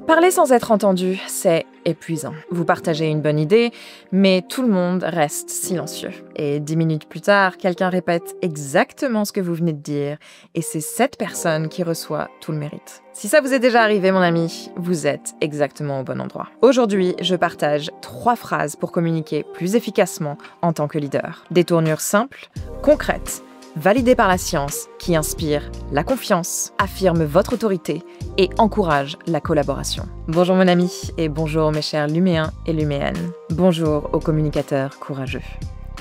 Parler sans être entendu, c'est épuisant. Vous partagez une bonne idée, mais tout le monde reste silencieux. Et 10 minutes plus tard, quelqu'un répète exactement ce que vous venez de dire, et c'est cette personne qui reçoit tout le mérite. Si ça vous est déjà arrivé, mon ami, vous êtes exactement au bon endroit. Aujourd'hui, je partage 3 phrases pour communiquer plus efficacement en tant que leader. Des tournures simples, concrètes, validé par la science, qui inspire la confiance, affirme votre autorité et encourage la collaboration. Bonjour mon ami et bonjour mes chers Luméens et Luméennes. Bonjour aux communicateurs courageux.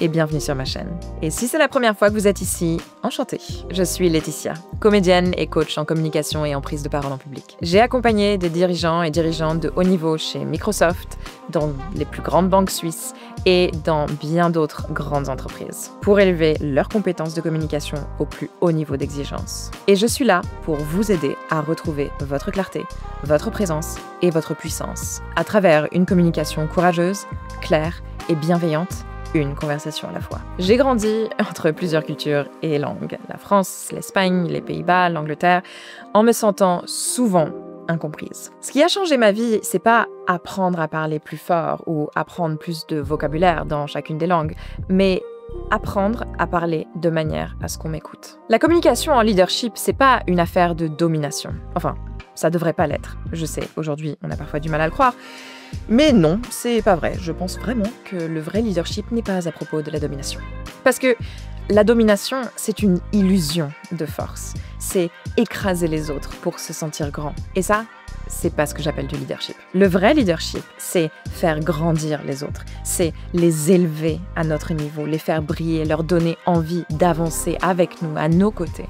Et bienvenue sur ma chaîne. Et si c'est la première fois que vous êtes ici, enchantée. Je suis Laetitia, comédienne et coach en communication et en prise de parole en public. J'ai accompagné des dirigeants et dirigeantes de haut niveau chez Microsoft, dans les plus grandes banques suisses et dans bien d'autres grandes entreprises, pour élever leurs compétences de communication au plus haut niveau d'exigence. Et je suis là pour vous aider à retrouver votre clarté, votre présence et votre puissance, à travers une communication courageuse, claire et bienveillante, une conversation à la fois. J'ai grandi entre plusieurs cultures et langues, la France, l'Espagne, les Pays-Bas, l'Angleterre, en me sentant souvent incomprise. Ce qui a changé ma vie, c'est pas apprendre à parler plus fort ou apprendre plus de vocabulaire dans chacune des langues, mais apprendre à parler de manière à ce qu'on m'écoute. La communication en leadership, c'est pas une affaire de domination. Enfin, ça devrait pas l'être. Je sais, aujourd'hui, on a parfois du mal à le croire. Mais non, c'est pas vrai. Je pense vraiment que le vrai leadership n'est pas à propos de la domination. Parce que la domination, c'est une illusion de force. C'est écraser les autres pour se sentir grand. Et ça, c'est pas ce que j'appelle du leadership. Le vrai leadership, c'est faire grandir les autres. C'est les élever à notre niveau, les faire briller, leur donner envie d'avancer avec nous, à nos côtés.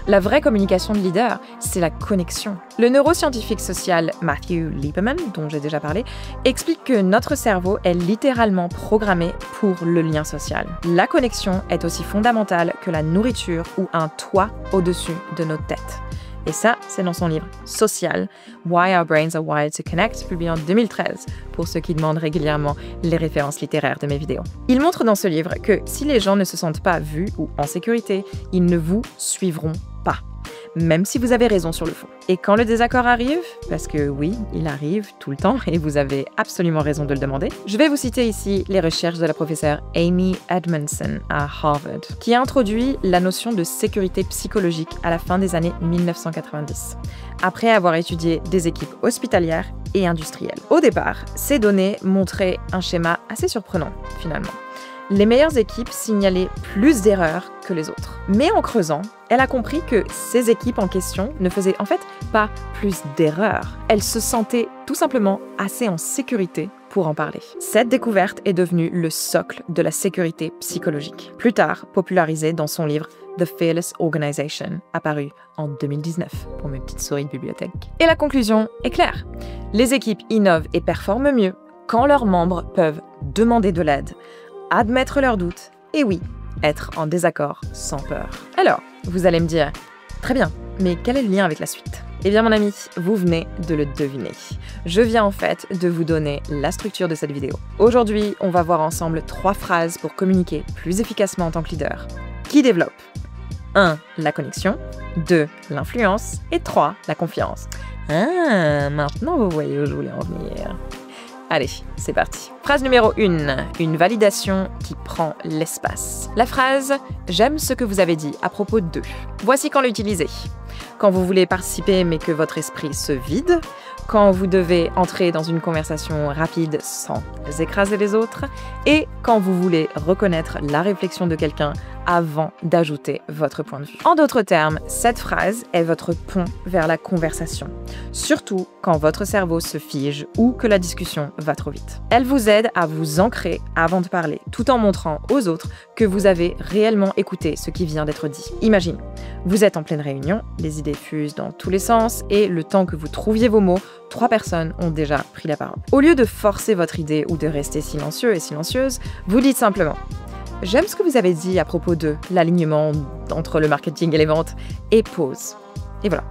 La vraie communication de leader, c'est la connexion. Le neuroscientifique social Matthew Lieberman, dont j'ai déjà parlé, explique que notre cerveau est littéralement programmé pour le lien social. La connexion est aussi fondamentale que la nourriture ou un toit au-dessus de nos têtes. Et ça, c'est dans son livre Social, Why Our Brains Are Wired to Connect, publié en 2013, pour ceux qui demandent régulièrement les références littéraires de mes vidéos. Il montre dans ce livre que si les gens ne se sentent pas vus ou en sécurité, ils ne vous suivront pas, même si vous avez raison sur le fond. Et quand le désaccord arrive, parce que oui, il arrive tout le temps et vous avez absolument raison de le demander, je vais vous citer ici les recherches de la professeure Amy Edmondson à Harvard, qui a introduit la notion de sécurité psychologique à la fin des années 1990, après avoir étudié des équipes hospitalières et industrielles. Au départ, ces données montraient un schéma assez surprenant, finalement. Les meilleures équipes signalaient plus d'erreurs que les autres. Mais en creusant, elle a compris que ces équipes en question ne faisaient en fait pas plus d'erreurs. Elles se sentaient tout simplement assez en sécurité pour en parler. Cette découverte est devenue le socle de la sécurité psychologique, plus tard popularisée dans son livre The Fearless Organization, apparu en 2019 pour mes petites souris de bibliothèque. Et la conclusion est claire. Les équipes innovent et performent mieux quand leurs membres peuvent demander de l'aide, admettre leurs doutes, et oui, être en désaccord sans peur. Alors, vous allez me dire, très bien, mais quel est le lien avec la suite? Eh bien mon ami, vous venez de le deviner. Je viens en fait de vous donner la structure de cette vidéo. Aujourd'hui, on va voir ensemble 3 phrases pour communiquer plus efficacement en tant que leader, qui développent 1. La connexion, 2. L'influence, et 3. La confiance. Ah, maintenant vous voyez où je voulais en venir. Allez, c'est parti. Phrase numéro 1, une validation qui prend l'espace. La phrase « J'aime ce que vous avez dit à propos de ». Voici quand l'utiliser. Quand vous voulez participer mais que votre esprit se vide, quand vous devez entrer dans une conversation rapide sans écraser les autres, et quand vous voulez reconnaître la réflexion de quelqu'un avant d'ajouter votre point de vue. En d'autres termes, cette phrase est votre pont vers la conversation, surtout quand votre cerveau se fige ou que la discussion va trop vite. Elle vous aide à vous ancrer avant de parler, tout en montrant aux autres que vous avez réellement écouté ce qui vient d'être dit. Imagine, vous êtes en pleine réunion, les idées fusent dans tous les sens et le temps que vous trouviez vos mots, 3 personnes ont déjà pris la parole. Au lieu de forcer votre idée ou de rester silencieux et silencieuse, vous dites simplement « J'aime ce que vous avez dit à propos de l'alignement entre le marketing et les ventes » et pause. Et voilà.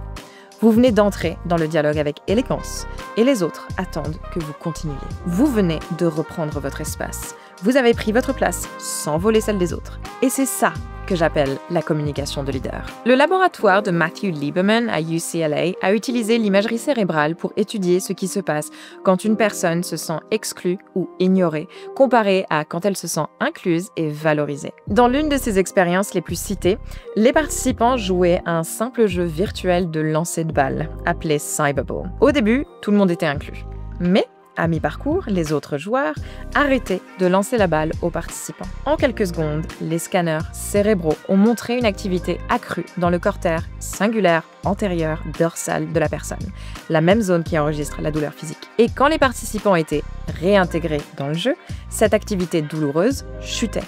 Vous venez d'entrer dans le dialogue avec élégance et les autres attendent que vous continuiez. Vous venez de reprendre votre espace. Vous avez pris votre place sans voler celle des autres. Et c'est ça que j'appelle la communication de leader. Le laboratoire de Matthew Lieberman à UCLA a utilisé l'imagerie cérébrale pour étudier ce qui se passe quand une personne se sent exclue ou ignorée, comparé à quand elle se sent incluse et valorisée. Dans l'une de ces expériences les plus citées, les participants jouaient à un simple jeu virtuel de lancer de balles, appelé Cyberball. Au début, tout le monde était inclus. Mais à mi-parcours, les autres joueurs arrêtaient de lancer la balle aux participants. En quelques secondes, les scanners cérébraux ont montré une activité accrue dans le cortex singulaire antérieur dorsal de la personne, la même zone qui enregistre la douleur physique. Et quand les participants étaient réintégrés dans le jeu, cette activité douloureuse chutait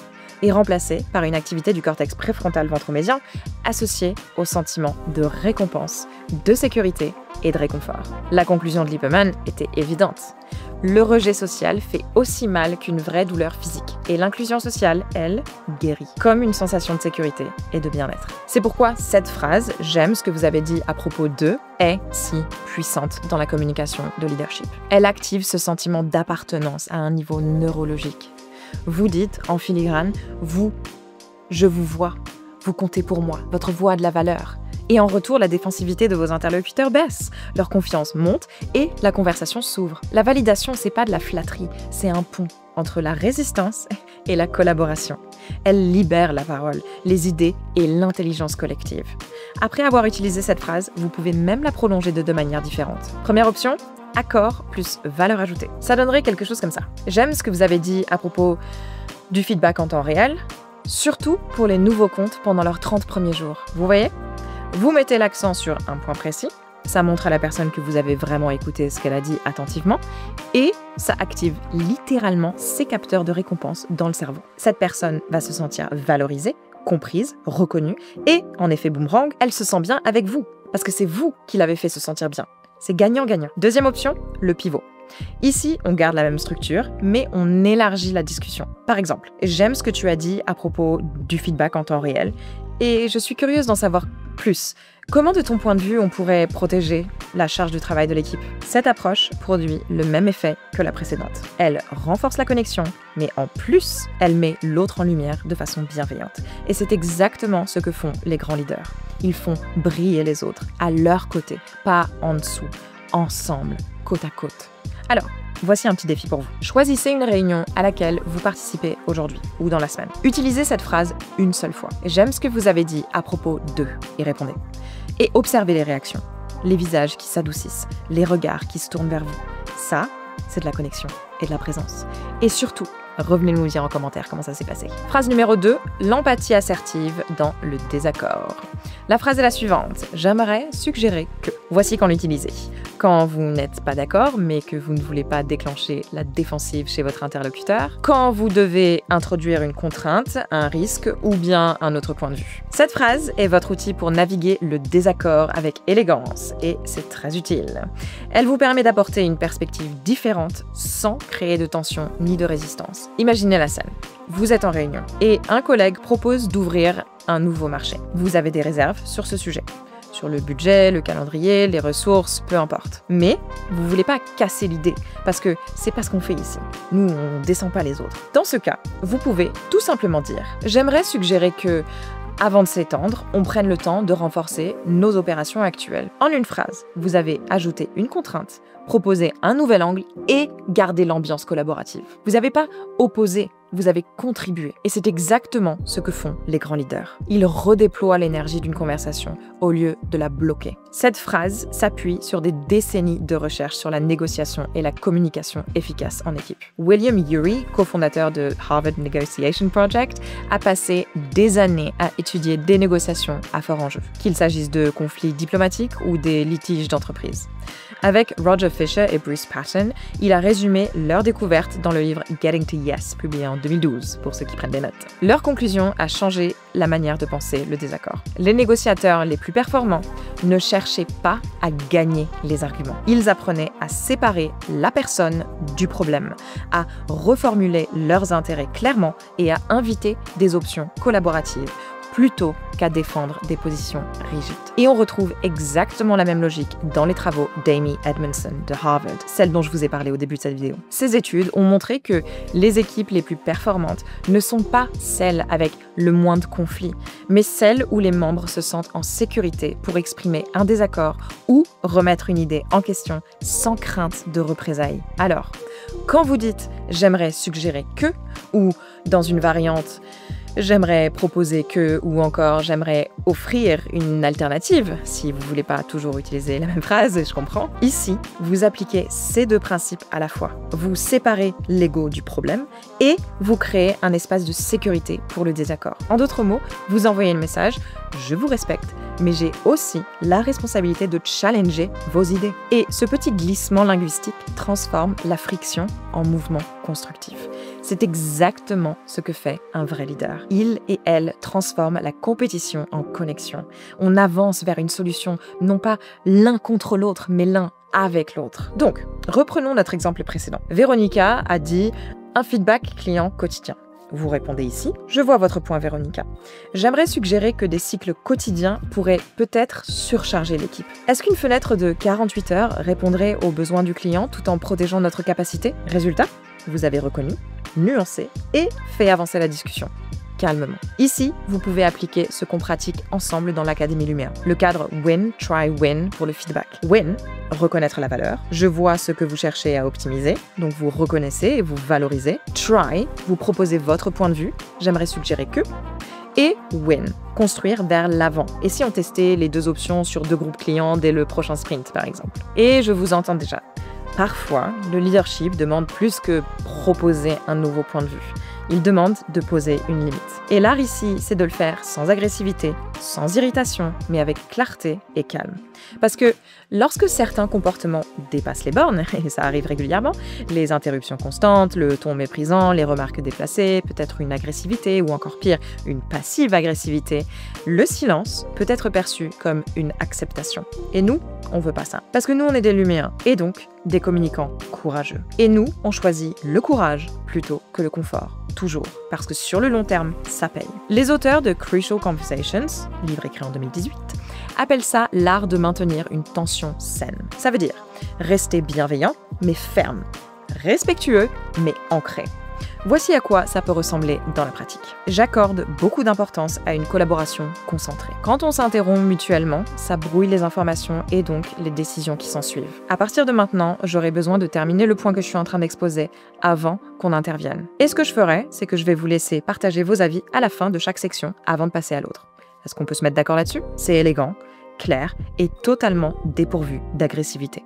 et remplacée par une activité du cortex préfrontal ventromédian associée au sentiment de récompense, de sécurité et de réconfort. La conclusion de Lieberman était évidente. Le rejet social fait aussi mal qu'une vraie douleur physique. Et l'inclusion sociale, elle, guérit, comme une sensation de sécurité et de bien-être. C'est pourquoi cette phrase « J'aime ce que vous avez dit à propos de » est si puissante dans la communication de leadership. Elle active ce sentiment d'appartenance à un niveau neurologique. Vous dites, en filigrane, je vous vois, vous comptez pour moi, votre voix a de la valeur. Et en retour, la défensivité de vos interlocuteurs baisse, leur confiance monte et la conversation s'ouvre. La validation, c'est pas de la flatterie, c'est un pont entre la résistance et la collaboration. Elle libère la parole, les idées et l'intelligence collective. Après avoir utilisé cette phrase, vous pouvez même la prolonger de deux manières différentes. Première option, accord plus valeur ajoutée. Ça donnerait quelque chose comme ça. J'aime ce que vous avez dit à propos du feedback en temps réel, surtout pour les nouveaux comptes pendant leurs 30 premiers jours. Vous voyez ? Vous mettez l'accent sur un point précis, ça montre à la personne que vous avez vraiment écouté ce qu'elle a dit attentivement, et ça active littéralement ses capteurs de récompense dans le cerveau. Cette personne va se sentir valorisée, comprise, reconnue, et en effet boomerang, elle se sent bien avec vous, parce que c'est vous qui l'avez fait se sentir bien. C'est gagnant-gagnant. Deuxième option, le pivot. Ici, on garde la même structure, mais on élargit la discussion. Par exemple, j'aime ce que tu as dit à propos du feedback en temps réel, et je suis curieuse d'en savoir plus. Comment, de ton point de vue, on pourrait protéger la charge de travail de l'équipe ? Cette approche produit le même effet que la précédente. Elle renforce la connexion, mais en plus, elle met l'autre en lumière de façon bienveillante. Et c'est exactement ce que font les grands leaders. Ils font briller les autres, à leur côté, pas en dessous, ensemble, côte à côte. Alors, voici un petit défi pour vous. Choisissez une réunion à laquelle vous participez aujourd'hui ou dans la semaine. Utilisez cette phrase une seule fois. J'aime ce que vous avez dit à propos de, et répondez. Et observez les réactions, les visages qui s'adoucissent, les regards qui se tournent vers vous. Ça, c'est de la connexion et de la présence. Et surtout, revenez nous dire en commentaire comment ça s'est passé. Phrase numéro 2, l'empathie assertive dans le désaccord. La phrase est la suivante. J'aimerais suggérer que. Voici quand l'utiliser. Quand vous n'êtes pas d'accord, mais que vous ne voulez pas déclencher la défensive chez votre interlocuteur. Quand vous devez introduire une contrainte, un risque ou bien un autre point de vue. Cette phrase est votre outil pour naviguer le désaccord avec élégance et c'est très utile. Elle vous permet d'apporter une perspective différente sans créer de tension ni de résistance. Imaginez la scène. Vous êtes en réunion et un collègue propose d'ouvrir un nouveau marché. Vous avez des réserves sur ce sujet. Sur le budget, le calendrier, les ressources, peu importe. Mais vous voulez pas casser l'idée, parce que c'est pas ce qu'on fait ici. Nous, on descend pas les autres. Dans ce cas, vous pouvez tout simplement dire « J'aimerais suggérer que, avant de s'étendre, on prenne le temps de renforcer nos opérations actuelles. » En une phrase, vous avez ajouté une contrainte, proposé un nouvel angle et gardé l'ambiance collaborative. Vous n'avez pas opposé, vous avez contribué. Et c'est exactement ce que font les grands leaders. Ils redéploient l'énergie d'une conversation au lieu de la bloquer. Cette phrase s'appuie sur des décennies de recherche sur la négociation et la communication efficace en équipe. William Ury, cofondateur de Harvard Negotiation Project, a passé des années à étudier des négociations à fort enjeu, qu'il s'agisse de conflits diplomatiques ou des litiges d'entreprise. Avec Roger Fisher et Bruce Patton, il a résumé leur découverte dans le livre Getting to Yes, publié en 2012, pour ceux qui prennent des notes. Leur conclusion a changé la manière de penser le désaccord. Les négociateurs les plus performants ne cherchaient pas à gagner les arguments. Ils apprenaient à séparer la personne du problème, à reformuler leurs intérêts clairement et à inviter des options collaboratives plutôt qu'à défendre des positions rigides. Et on retrouve exactement la même logique dans les travaux d'Amy Edmondson de Harvard, celle dont je vous ai parlé au début de cette vidéo. Ces études ont montré que les équipes les plus performantes ne sont pas celles avec le moins de conflits, mais celles où les membres se sentent en sécurité pour exprimer un désaccord ou remettre une idée en question sans crainte de représailles. Alors, quand vous dites « j'aimerais suggérer que » ou dans une variante « j'aimerais proposer que » ou encore « j'aimerais offrir une alternative », si vous ne voulez pas toujours utiliser la même phrase, je comprends. Ici, vous appliquez ces deux principes à la fois. Vous séparez l'ego du problème et vous créez un espace de sécurité pour le désaccord. En d'autres mots, vous envoyez le message « je vous respecte, mais j'ai aussi la responsabilité de challenger vos idées ». Et ce petit glissement linguistique transforme la friction en mouvement constructif. C'est exactement ce que fait un vrai leader. Il et elle transforment la compétition en connexion. On avance vers une solution, non pas l'un contre l'autre, mais l'un avec l'autre. Donc, reprenons notre exemple précédent. Véronica a dit « un feedback client quotidien ». Vous répondez ici « Je vois votre point, Véronica. J'aimerais suggérer que des cycles quotidiens pourraient peut-être surcharger l'équipe. Est-ce qu'une fenêtre de 48 heures répondrait aux besoins du client tout en protégeant notre capacité ? Résultat, vous avez reconnu, nuancé et fait avancer la discussion. Calmement. Ici, vous pouvez appliquer ce qu'on pratique ensemble dans l'Académie Lumière. Le cadre Win, Try, Win pour le feedback. Win, reconnaître la valeur. Je vois ce que vous cherchez à optimiser, donc vous reconnaissez et vous valorisez. Try, vous proposez votre point de vue. J'aimerais suggérer que. Et Win, construire vers l'avant. Et si on testait les deux options sur 2 groupes clients dès le prochain sprint, par exemple. Et je vous entends déjà. Parfois, le leadership demande plus que proposer un nouveau point de vue. Il demande de poser une limite. Et l'art ici, c'est de le faire sans agressivité, sans irritation, mais avec clarté et calme. Parce que lorsque certains comportements dépassent les bornes, et ça arrive régulièrement, les interruptions constantes, le ton méprisant, les remarques déplacées, peut-être une agressivité ou encore pire, une passive agressivité, le silence peut être perçu comme une acceptation. Et nous, on veut pas ça. Parce que nous, on est des lumières, et donc des communicants courageux. Et nous, on choisit le courage plutôt que le confort. Toujours. Parce que sur le long terme, ça paye. Les auteurs de Crucial Conversations, livre écrit en 2018, appellent ça l'art de maintenir une tension saine. Ça veut dire rester bienveillant, mais ferme. Respectueux, mais ancré. Voici à quoi ça peut ressembler dans la pratique. J'accorde beaucoup d'importance à une collaboration concentrée. Quand on s'interrompt mutuellement, ça brouille les informations et donc les décisions qui s'en suivent. À partir de maintenant, j'aurai besoin de terminer le point que je suis en train d'exposer avant qu'on intervienne. Et ce que je ferai, c'est que je vais vous laisser partager vos avis à la fin de chaque section avant de passer à l'autre. Est-ce qu'on peut se mettre d'accord là-dessus? C'est élégant, clair et totalement dépourvu d'agressivité.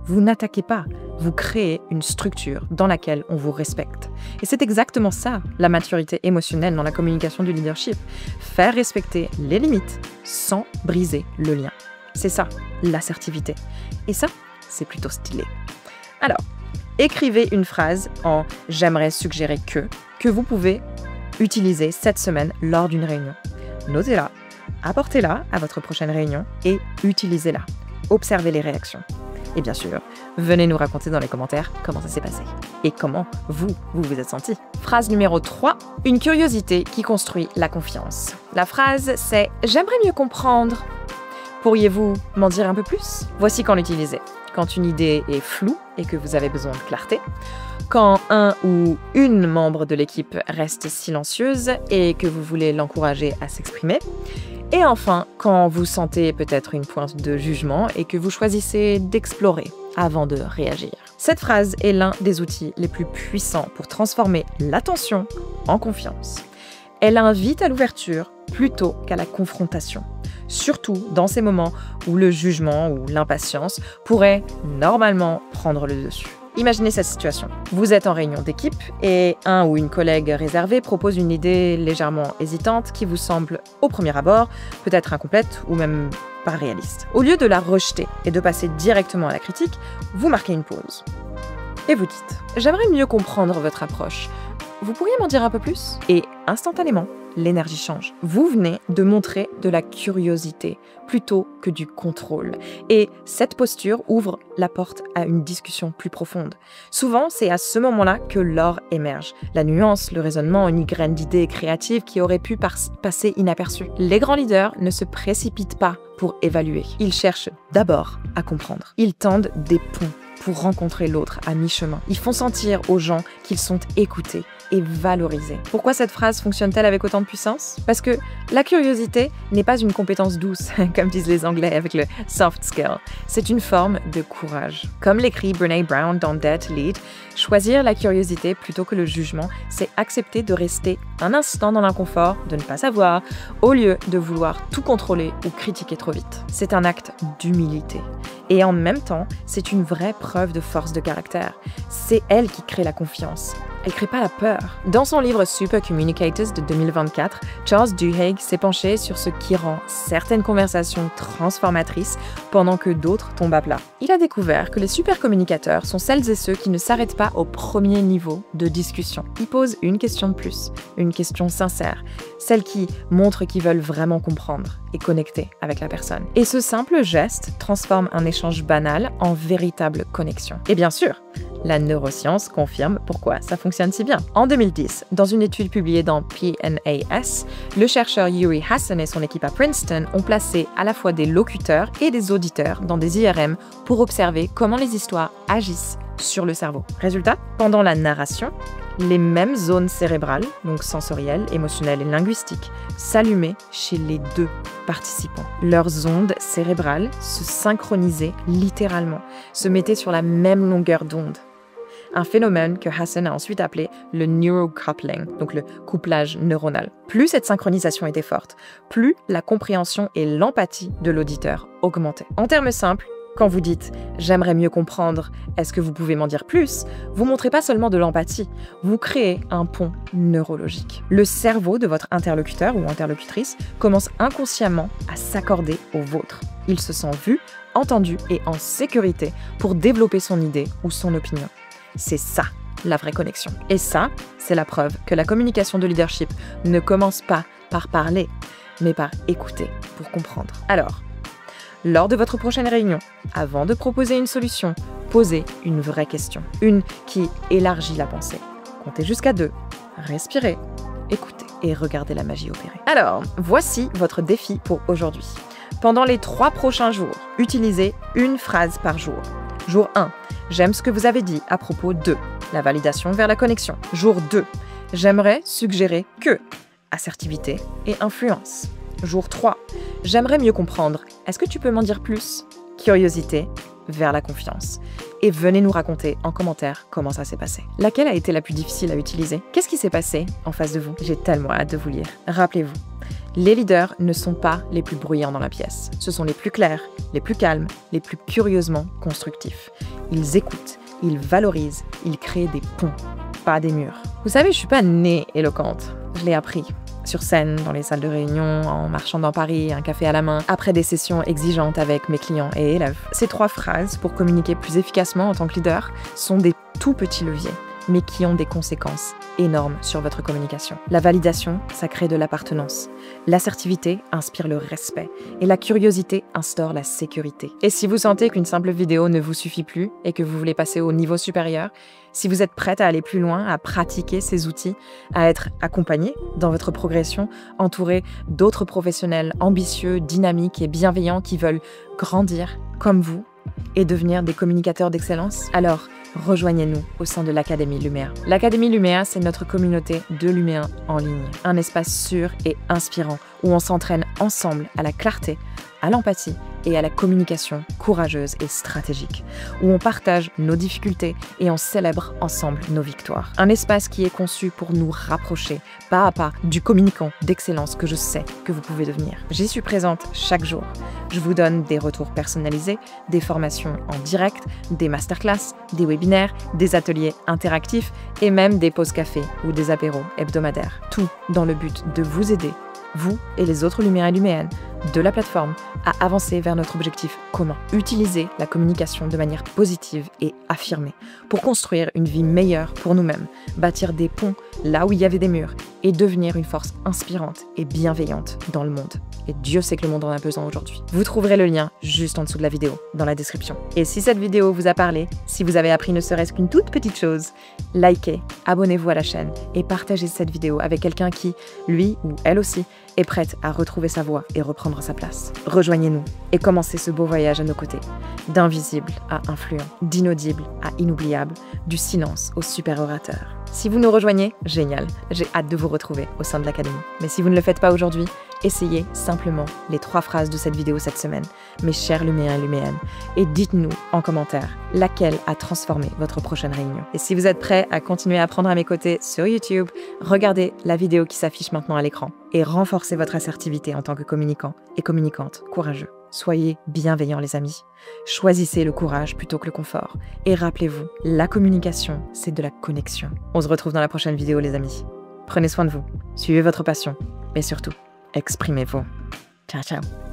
Vous n'attaquez pas, vous créez une structure dans laquelle on vous respecte. Et c'est exactement ça, la maturité émotionnelle dans la communication du leadership. Faire respecter les limites sans briser le lien. C'est ça, l'assertivité. Et ça, c'est plutôt stylé. Alors, écrivez une phrase en « j'aimerais suggérer que vous pouvez utiliser cette semaine lors d'une réunion. Notez-la, apportez-la à votre prochaine réunion et utilisez-la. Observez les réactions. Et bien sûr, venez nous raconter dans les commentaires comment ça s'est passé et comment vous vous êtes senti. Phrase numéro 3, une curiosité qui construit la confiance. La phrase, c'est « j'aimerais mieux comprendre ». Pourriez-vous m'en dire un peu plus? Voici quand l'utiliser. Quand une idée est floue et que vous avez besoin de clarté. Quand un ou une membre de l'équipe reste silencieuse et que vous voulez l'encourager à s'exprimer. Et enfin, quand vous sentez peut-être une pointe de jugement et que vous choisissez d'explorer avant de réagir. Cette phrase est l'un des outils les plus puissants pour transformer l'attention en confiance. Elle invite à l'ouverture plutôt qu'à la confrontation, surtout dans ces moments où le jugement ou l'impatience pourrait normalement prendre le dessus. Imaginez cette situation. Vous êtes en réunion d'équipe et un ou une collègue réservée propose une idée légèrement hésitante qui vous semble, au premier abord, peut-être incomplète ou même pas réaliste. Au lieu de la rejeter et de passer directement à la critique, vous marquez une pause. Et vous dites « J'aimerais mieux comprendre votre approche. Vous pourriez m'en dire un peu plus ?» Et instantanément, l'énergie change. Vous venez de montrer de la curiosité plutôt que du contrôle. Et cette posture ouvre la porte à une discussion plus profonde. Souvent, c'est à ce moment-là que l'or émerge. La nuance, le raisonnement, une graine d'idées créatives qui auraient pu passer inaperçues. Les grands leaders ne se précipitent pas pour évaluer. Ils cherchent d'abord à comprendre. Ils tendent des ponts pour rencontrer l'autre à mi-chemin. Ils font sentir aux gens qu'ils sont écoutés et valorisés. Pourquoi cette phrase fonctionne-t-elle avec autant de puissance? Parce que la curiosité n'est pas une compétence douce, comme disent les Anglais avec le soft skill. C'est une forme de courage. Comme l'écrit Brené Brown dans Dare to Lead, choisir la curiosité plutôt que le jugement, c'est accepter de rester un instant dans l'inconfort, de ne pas savoir, au lieu de vouloir tout contrôler ou critiquer trop vite. C'est un acte d'humilité. Et en même temps, c'est une vraie preuve de force de caractère. C'est elle qui crée la confiance. Elle crée pas la peur. Dans son livre Super Communicators de 2024, Charles Duhigg s'est penché sur ce qui rend certaines conversations transformatrices pendant que d'autres tombent à plat. Il a découvert que les super communicateurs sont celles et ceux qui ne s'arrêtent pas au premier niveau de discussion. Ils posent une question de plus, une question sincère, celle qui montre qu'ils veulent vraiment comprendre et connecter avec la personne. Et ce simple geste transforme un échange banal en véritable connexion. Et bien sûr, la neuroscience confirme pourquoi ça fonctionne si bien. En 2010, dans une étude publiée dans PNAS, le chercheur Yuri Hasson et son équipe à Princeton ont placé à la fois des locuteurs et des auditeurs dans des IRM pour observer comment les histoires agissent sur le cerveau. Résultat, pendant la narration, les mêmes zones cérébrales, donc sensorielles, émotionnelles et linguistiques, s'allumaient chez les deux participants. Leurs ondes cérébrales se synchronisaient littéralement, se mettaient sur la même longueur d'onde. Un phénomène que Hasson a ensuite appelé le neurocoupling, donc le couplage neuronal. Plus cette synchronisation était forte, plus la compréhension et l'empathie de l'auditeur augmentaient. En termes simples, quand vous dites « j'aimerais mieux comprendre, est-ce que vous pouvez m'en dire plus ?», vous montrez pas seulement de l'empathie, vous créez un pont neurologique. Le cerveau de votre interlocuteur ou interlocutrice commence inconsciemment à s'accorder au vôtre. Il se sent vu, entendu et en sécurité pour développer son idée ou son opinion. C'est ça, la vraie connexion. Et ça, c'est la preuve que la communication de leadership ne commence pas par parler, mais par écouter pour comprendre. Alors, lors de votre prochaine réunion, avant de proposer une solution, posez une vraie question. Une qui élargit la pensée. Comptez jusqu'à 2, respirez, écoutez et regardez la magie opérer. Alors, voici votre défi pour aujourd'hui. Pendant les 3 prochains jours, utilisez une phrase par jour. Jour 1, j'aime ce que vous avez dit à propos de la validation vers la connexion. Jour 2, j'aimerais suggérer que assertivité et influence. Jour 3, j'aimerais mieux comprendre. Est-ce que tu peux m'en dire plus? Curiosité vers la confiance. Et venez nous raconter en commentaire comment ça s'est passé. Laquelle a été la plus difficile à utiliser? Qu'est-ce qui s'est passé en face de vous? J'ai tellement hâte de vous lire. Rappelez-vous, les leaders ne sont pas les plus bruyants dans la pièce. Ce sont les plus clairs, les plus calmes, les plus curieusement constructifs. Ils écoutent, ils valorisent, ils créent des ponts, pas des murs. Vous savez, je suis pas née éloquente. Je l'ai appris. Sur scène, dans les salles de réunion, en marchant dans Paris, un café à la main, après des sessions exigeantes avec mes clients et élèves. Ces 3 phrases, pour communiquer plus efficacement en tant que leader, sont des tout petits leviers, mais qui ont des conséquences énormes sur votre communication. La validation, ça crée de l'appartenance. L'assertivité inspire le respect. Et la curiosité instaure la sécurité. Et si vous sentez qu'une simple vidéo ne vous suffit plus et que vous voulez passer au niveau supérieur, si vous êtes prête à aller plus loin, à pratiquer ces outils, à être accompagné dans votre progression, entouré d'autres professionnels ambitieux, dynamiques et bienveillants qui veulent grandir comme vous et devenir des communicateurs d'excellence, alors rejoignez-nous au sein de l'Académie Luméa. L'Académie Luméa, c'est notre communauté de Luméens en ligne. Un espace sûr et inspirant où on s'entraîne ensemble à la clarté, à l'empathie et à la communication courageuse et stratégique, où on partage nos difficultés et on célèbre ensemble nos victoires. Un espace qui est conçu pour nous rapprocher, pas à pas, du communicant d'excellence que je sais que vous pouvez devenir. J'y suis présente chaque jour. Je vous donne des retours personnalisés, des formations en direct, des masterclass, des webinaires, des ateliers interactifs et même des pauses café ou des apéros hebdomadaires. Tout dans le but de vous aider vous et les autres Luméens et Luméennes de la plateforme, à avancer vers notre objectif commun. Utilisez la communication de manière positive et affirmée pour construire une vie meilleure pour nous-mêmes, bâtir des ponts là où il y avait des murs et devenir une force inspirante et bienveillante dans le monde. Et Dieu sait que le monde en a besoin aujourd'hui. Vous trouverez le lien juste en dessous de la vidéo, dans la description. Et si cette vidéo vous a parlé, si vous avez appris ne serait-ce qu'une toute petite chose, likez, abonnez-vous à la chaîne et partagez cette vidéo avec quelqu'un qui, lui ou elle aussi, est prête à retrouver sa voix et reprendre sa place. Rejoignez-nous et commencez ce beau voyage à nos côtés. D'invisible à influent, d'inaudible à inoubliable, du silence au super orateur. Si vous nous rejoignez, génial, j'ai hâte de vous retrouver au sein de l'Académie. Mais si vous ne le faites pas aujourd'hui, essayez simplement les 3 phrases de cette vidéo cette semaine, mes chers Luméens et Luméennes, et dites-nous en commentaire laquelle a transformé votre prochaine réunion. Et si vous êtes prêts à continuer à apprendre à mes côtés sur YouTube, regardez la vidéo qui s'affiche maintenant à l'écran et renforcez votre assertivité en tant que communicant et communicante courageux. Soyez bienveillants les amis. Choisissez le courage plutôt que le confort. Et rappelez-vous, la communication, c'est de la connexion. On se retrouve dans la prochaine vidéo les amis. Prenez soin de vous, suivez votre passion, mais surtout, exprimez-vous. Ciao ciao.